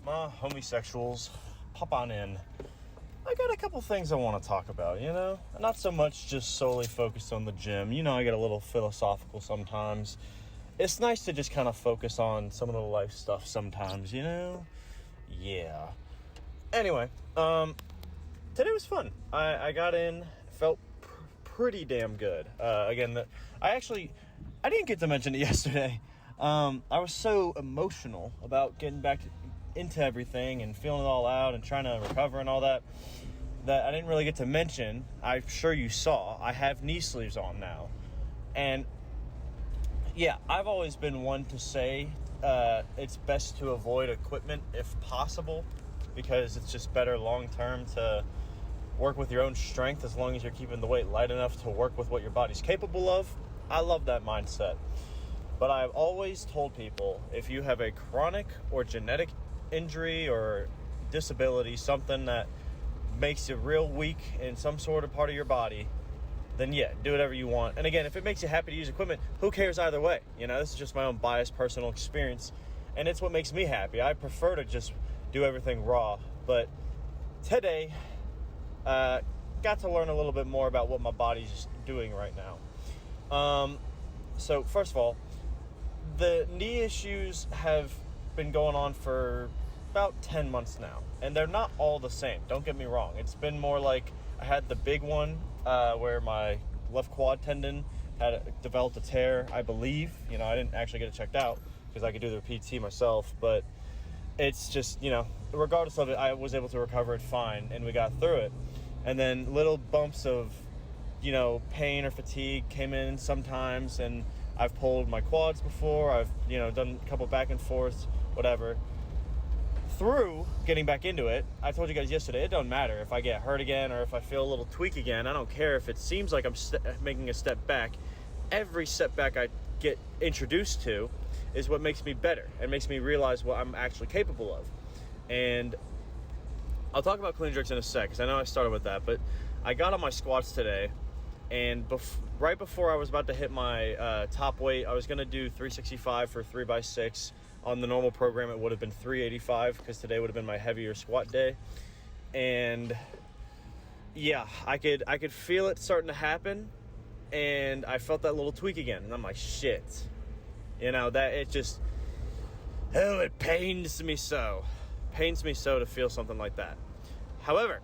my homosexuals, pop on in. I got a couple things I want to talk about, Not so much just solely focused on the gym. I get a little philosophical sometimes. It's nice to just kind of focus on some of the life stuff sometimes, Yeah. Anyway, today was fun. I got in, felt pretty damn good. Again, I didn't get to mention it yesterday. I was so emotional about getting back into everything and feeling it all out and trying to recover and all that I didn't really get to mention. I'm sure you saw I have knee sleeves on now, and yeah, I've always been one to say it's best to avoid equipment if possible, because it's just better long term to work with your own strength as long as you're keeping the weight light enough to work with what your body's capable of. I love that mindset. But I've always told people, if you have a chronic or genetic injury or disability, something that makes you real weak in some sort of part of your body, then yeah, do whatever you want. And again, if it makes you happy to use equipment, who cares either way? This is just my own biased personal experience, and it's what makes me happy. I prefer to just do everything raw. But today, got to learn a little bit more about what my body's doing right now. So first of all, the knee issues have been going on for about 10 months now, and they're not all the same. Don't get me wrong. It's been more like I had the big one where my left quad tendon had developed a tear, I believe. I didn't actually get it checked out because I could do the PT myself, but it's just, regardless of it, I was able to recover it fine, and we got through it. And then little bumps of, pain or fatigue came in sometimes, and I've pulled my quads before. I've, done a couple back and forths, whatever. Through getting back into it, I told you guys yesterday, it don't matter if I get hurt again or if I feel a little tweak again. I don't care if it seems like I'm making a step back. Every setback I get introduced to is what makes me better and makes me realize what I'm actually capable of. And I'll talk about clean jerks in a sec, because I know I started with that, but I got on my squats today, and right before I was about to hit my top weight, I was going to do 365 for 3x6. On the normal program, it would have been 385, because today would have been my heavier squat day. And yeah, I could feel it starting to happen, and I felt that little tweak again, and I'm like, shit. That it just, it pains me so. Pains me so to feel something like that. However,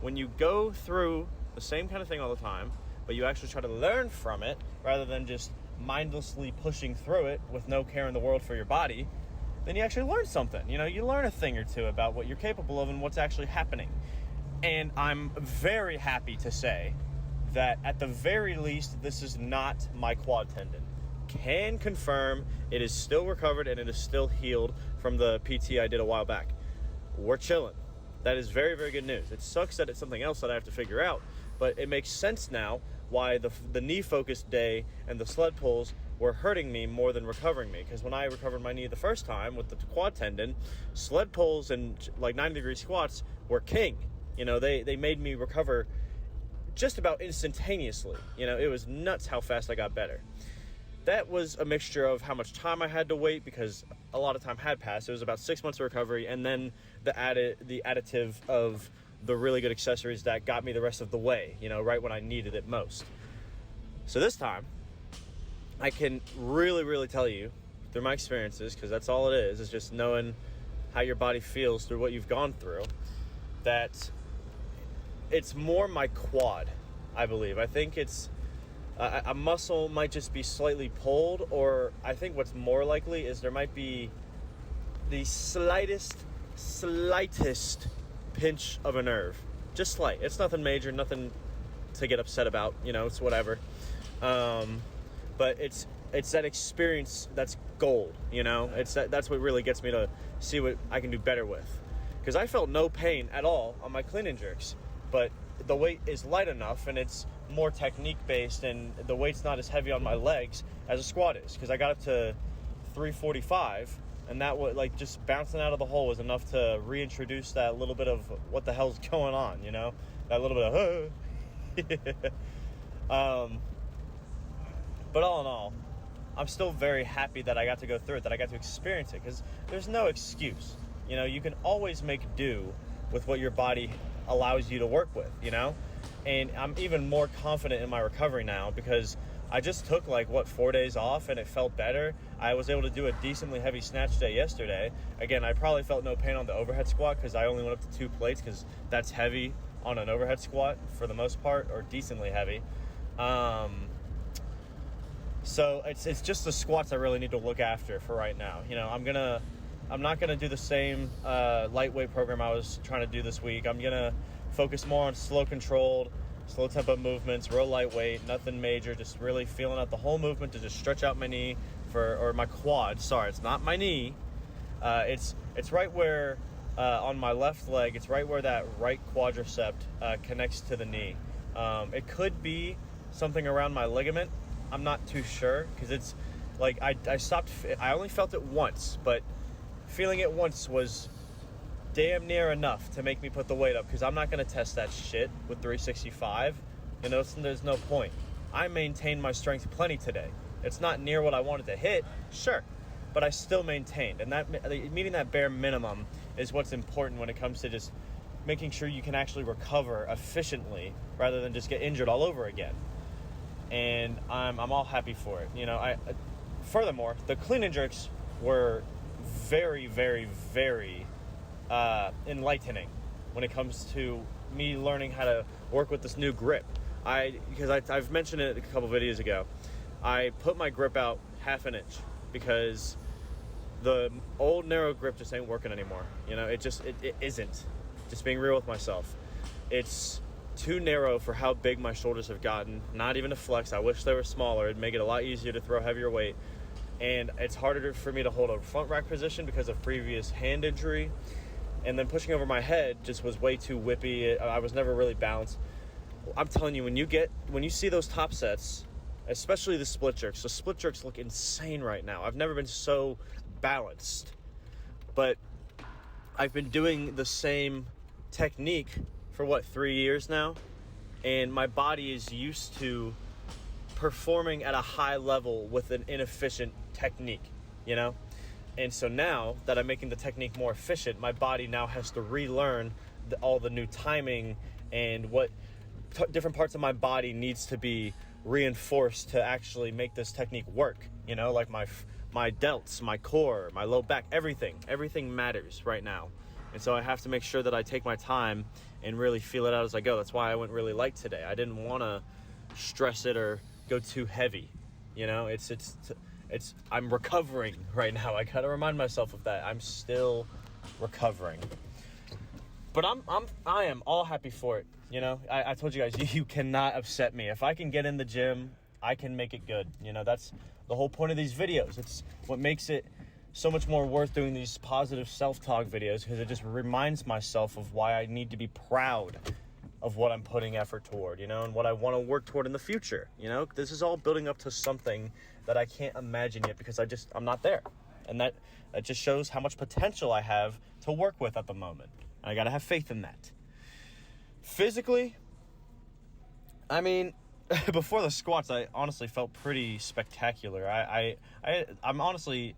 when you go through the same kind of thing all the time, but you actually try to learn from it rather than just mindlessly pushing through it with no care in the world for your body, then you actually learn something. You learn a thing or two about what you're capable of and what's actually happening. And I'm very happy to say that at the very least, this is not my quad tendon. Can confirm it is still recovered and it is still healed from the PT I did a while back. We're chilling. That is very, very good news. It sucks that it's something else that I have to figure out, but it makes sense now why the knee-focused day and the sled pulls were hurting me more than recovering me. Because when I recovered my knee the first time with the quad tendon, sled pulls and like 90-degree squats were king. They made me recover just about instantaneously. It was nuts how fast I got better. That was a mixture of how much time I had to wait, because a lot of time had passed. It was about 6 months of recovery, and then the additive of the really good accessories that got me the rest of the way, right when I needed it most. So this time, I can really, really tell you through my experiences, because that's all it is just knowing how your body feels through what you've gone through, that it's more my quad, I believe. I think it's a muscle might just be slightly pulled, or I think what's more likely is there might be the slightest pinch of a nerve. Just slight. It's nothing major, nothing to get upset about, it's whatever. But it's that experience that's gold, It's that's what really gets me to see what I can do better with. Because I felt no pain at all on my clean and jerks, but the weight is light enough and it's more technique based, and the weight's not as heavy on my legs as a squat is, because I got up to 345, and that was like just bouncing out of the hole was enough to reintroduce that little bit of what the hell's going on, that little bit of but all in all, I'm still very happy that I got to go through it, that I got to experience it, because there's no excuse. You know, you can always make do with what your body allows you to work with, you know? And I'm even more confident in my recovery now because I just took 4 days off and it felt better. I was able to do a decently heavy snatch day yesterday. Again, I probably felt no pain on the overhead squat because I only went up to 2 plates because that's heavy on an overhead squat for the most part, or decently heavy. So it's just the squats I really need to look after for right now. You know, I'm not gonna do the same lightweight program I was trying to do this week. I'm gonna focus more on slow controlled, slow tempo movements, real lightweight, nothing major, just really feeling out the whole movement to just stretch out my knee or my quad. Sorry, it's not my knee. It's right where on my left leg, it's right where that right quadricep connects to the knee. It could be something around my ligament. I'm not too sure because it's I only felt it once, but feeling it once was damn near enough to make me put the weight up because I'm not going to test that shit with 365. You know, there's no point. I maintained my strength plenty today. It's not near what I wanted to hit, sure, but I still maintained. And that meeting that bare minimum is what's important when it comes to just making sure you can actually recover efficiently rather than just get injured all over again. And I'm all happy for it. You know, furthermore, the clean and jerks were very, very, very enlightening when it comes to me learning how to work with this new grip. I've mentioned it a couple videos ago. I put my grip out 1/2 inch because the old narrow grip just ain't working anymore. You know, it isn't. Just being real with myself. It's too narrow for how big my shoulders have gotten. Not even a flex. I wish they were smaller. It'd make it a lot easier to throw heavier weight. And it's harder for me to hold a front rack position because of previous hand injury. And then pushing over my head just was way too whippy. I was never really balanced. I'm telling you, when you see those top sets, especially the split jerks, the split jerks look insane right now. I've never been so balanced. But I've been doing the same technique for 3 years now, and my body is used to performing at a high level with an inefficient technique, you know? And so now that I'm making the technique more efficient, my body now has to relearn all the new timing and what different parts of my body needs to be reinforced to actually make this technique work, you know? Like my delts, my core, my low back, everything matters right now. And so I have to make sure that I take my time and really feel it out as I go. That's why I went really light today. I didn't want to stress it or go too heavy. You know, I'm recovering right now. I gotta remind myself of that. I'm still recovering. But I am all happy for it. You know, I told you guys, you cannot upset me. If I can get in the gym, I can make it good. You know, that's the whole point of these videos. It's what makes it so much more worth doing these positive self-talk videos, because it just reminds myself of why I need to be proud of what I'm putting effort toward, you know, and what I want to work toward in the future. You know, this is all building up to something that I can't imagine yet because I'm not there. And that just shows how much potential I have to work with at the moment. I got to have faith in that. Physically, I mean, before the squats, I honestly felt pretty spectacular. I'm honestly,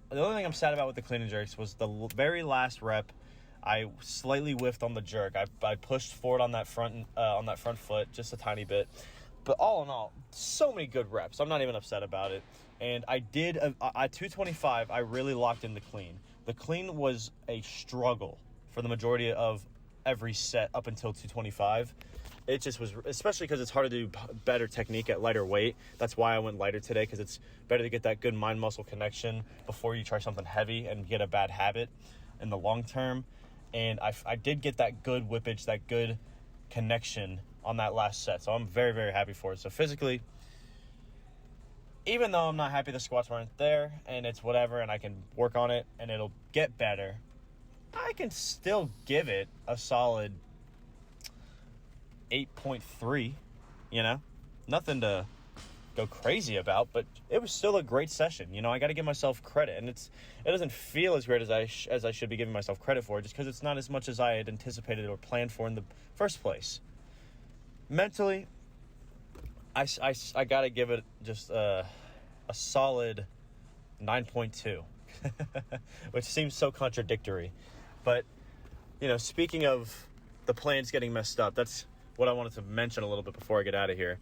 the only thing I'm sad about with the clean and jerks was the very last rep. I slightly whiffed on the jerk. I pushed forward on that front foot just a tiny bit. But all in all, so many good reps. I'm not even upset about it. And I did, at 225, I really locked in the clean. The clean was a struggle for the majority of every set up until 225. It just was, especially because it's hard to do better technique at lighter weight. That's why I went lighter today, because it's better to get that good mind-muscle connection before you try something heavy and get a bad habit in the long term. And I did get that good whippage, that good connection on that last set. So I'm very, very happy for it. So physically, even though I'm not happy the squats weren't there and it's whatever and I can work on it and it'll get better, I can still give it a solid 8.3, you know? Nothing to go crazy about, but it was still a great session. You know, I got to give myself credit, and it doesn't feel as great as I should be giving myself credit for, just because it's not as much as I had anticipated or planned for in the first place. Mentally, I got to give it just a solid 9.2, which seems so contradictory. But, speaking of the plans getting messed up, that's what I wanted to mention a little bit before I get out of here.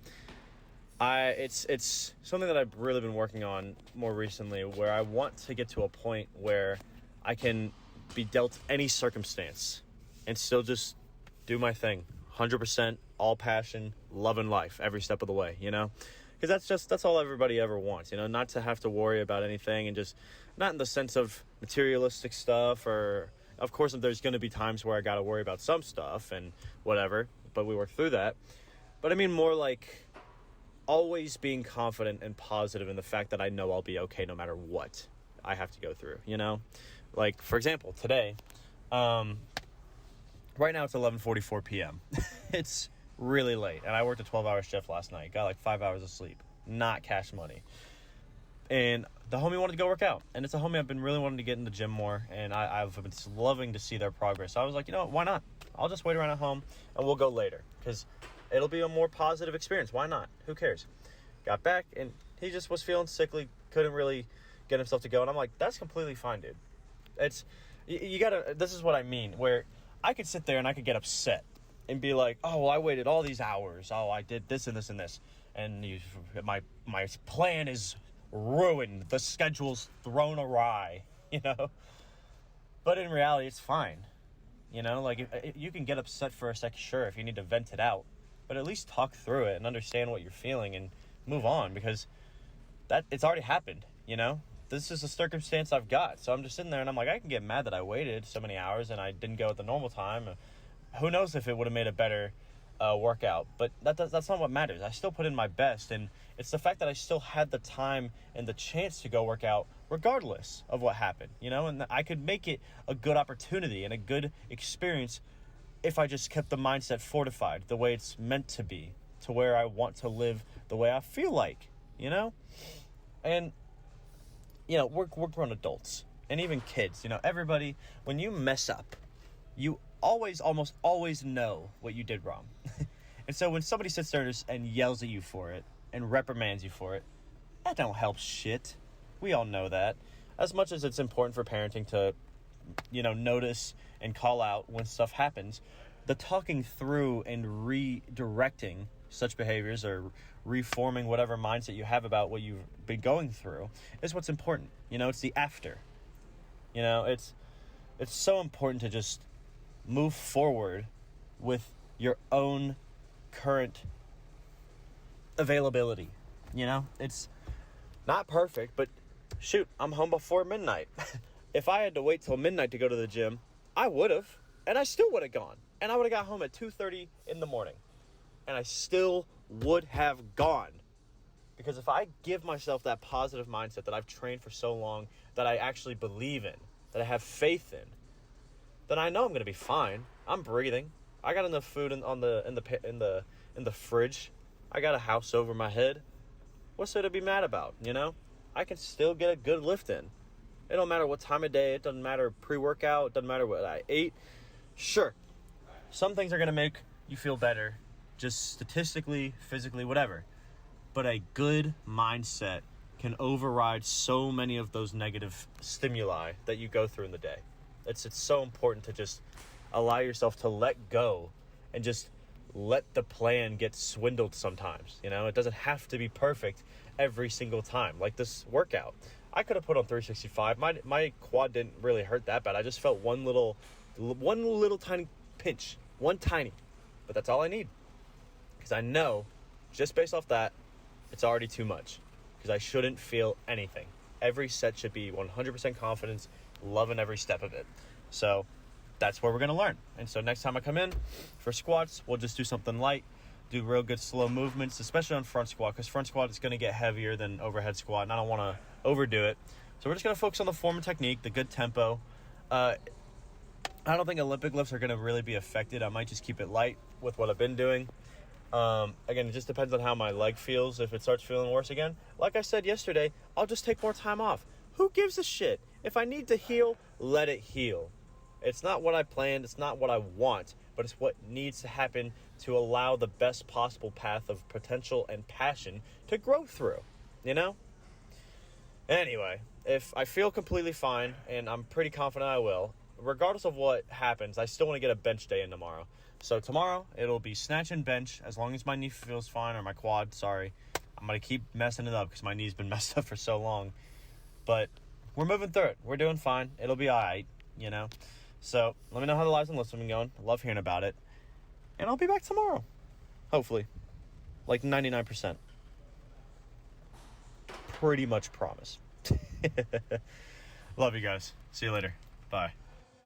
It's something that I've really been working on more recently, where I want to get to a point where I can be dealt any circumstance and still just do my thing, 100%, all passion, love and life, every step of the way, because that's all everybody ever wants, not to have to worry about anything, and just not in the sense of materialistic stuff, or of course there's going to be times where I got to worry about some stuff and whatever, but we work through that. But I mean more like always being confident and positive in the fact that I know I'll be okay no matter what I have to go through, Like, for example, today, right now it's 11:44 p.m. It's really late, and I worked a 12-hour shift last night. Got like 5 hours of sleep, not cash money. And the homie wanted to go work out, and it's a homie I've been really wanting to get in the gym more, and I've been loving to see their progress. So I was like, why not? I'll just wait around at home, and we'll go later, because it'll be a more positive experience. Why not? Who cares? Got back, and he just was feeling sickly, couldn't really get himself to go, and I'm like, that's completely fine, dude. You gotta, this is what I mean, where I could sit there and I could get upset and be like, oh, well, I waited all these hours. Oh, I did this and this and this. And my plan is ruined. The schedule's thrown awry, But in reality, it's fine. Like, if you can get upset for a sec, sure, if you need to vent it out. But at least talk through it and understand what you're feeling and move on, because it's already happened, This is a circumstance I've got. So I'm just sitting there and I'm like, I can get mad that I waited so many hours and I didn't go at the normal time. Who knows if it would have made a better workout, but that's not what matters. I still put in my best, and it's the fact that I still had the time and the chance to go work out regardless of what happened, and I could make it a good opportunity and a good experience if I just kept the mindset fortified the way it's meant to be, to where I want to live the way I feel like, and we're grown adults, and even kids, everybody, when you mess up, you almost always know what you did wrong. And so when somebody sits there and yells at you for it and reprimands you for it, that don't help shit. We all know that. As much as it's important for parenting to, notice and call out when stuff happens, the talking through and redirecting such behaviors, or reforming whatever mindset you have about what you've been going through, is what's important. It's the after. It's so important to just move forward with your own current availability. It's not perfect, but shoot, I'm home before midnight. If I had to wait till midnight to go to the gym, I would have, and I still would have gone, and I would have got home at 2:30 in the morning, and I still would have gone. Because if I give myself that positive mindset that I've trained for so long, that I actually believe in, that I have faith in, then I know I'm going to be fine. I'm breathing. I got enough food in the fridge. I got a house over my head. What's there to be mad about, I can still get a good lift in. It don't matter what time of day. It doesn't matter pre-workout. It doesn't matter what I ate. Sure, some things are going to make you feel better, just statistically, physically, whatever. But a good mindset can override so many of those negative stimuli that you go through in the day. It's so important to just allow yourself to let go and just let the plan get swindled sometimes. It doesn't have to be perfect every single time. Like this workout, I could have put on 365. My quad didn't really hurt that bad. I just felt one little tiny pinch, but that's all I need. Because I know, just based off that, it's already too much. Because I shouldn't feel anything. Every set should be 100% confidence, loving every step of it. So that's where we're going to learn. And so next time I come in for squats, we'll just do something light, do real good slow movements, especially on front squat, because front squat is going to get heavier than overhead squat, and I don't want to overdo it. So we're just going to focus on the form and technique, the good tempo. I don't think Olympic lifts are going to really be affected. I might just keep it light with what I've been doing. Again, it just depends on how my leg feels. If it starts feeling worse again, like I said yesterday, I'll just take more time off. Who gives a shit? If I need to heal, let it heal. It's not what I planned, it's not what I want, but it's what needs to happen to allow the best possible path of potential and passion to grow through, Anyway, if I feel completely fine, and I'm pretty confident I will, regardless of what happens, I still want to get a bench day in tomorrow. So tomorrow, it'll be snatch and bench, as long as my knee feels fine, or my quad, sorry. I'm going to keep messing it up because my knee's been messed up for so long. But we're moving through it. We're doing fine. It'll be all right, you know. So let me know how the lives and lifts have been going. I love hearing about it. And I'll be back tomorrow, hopefully. Like 99%. Pretty much promise. Love you guys. See you later. Bye.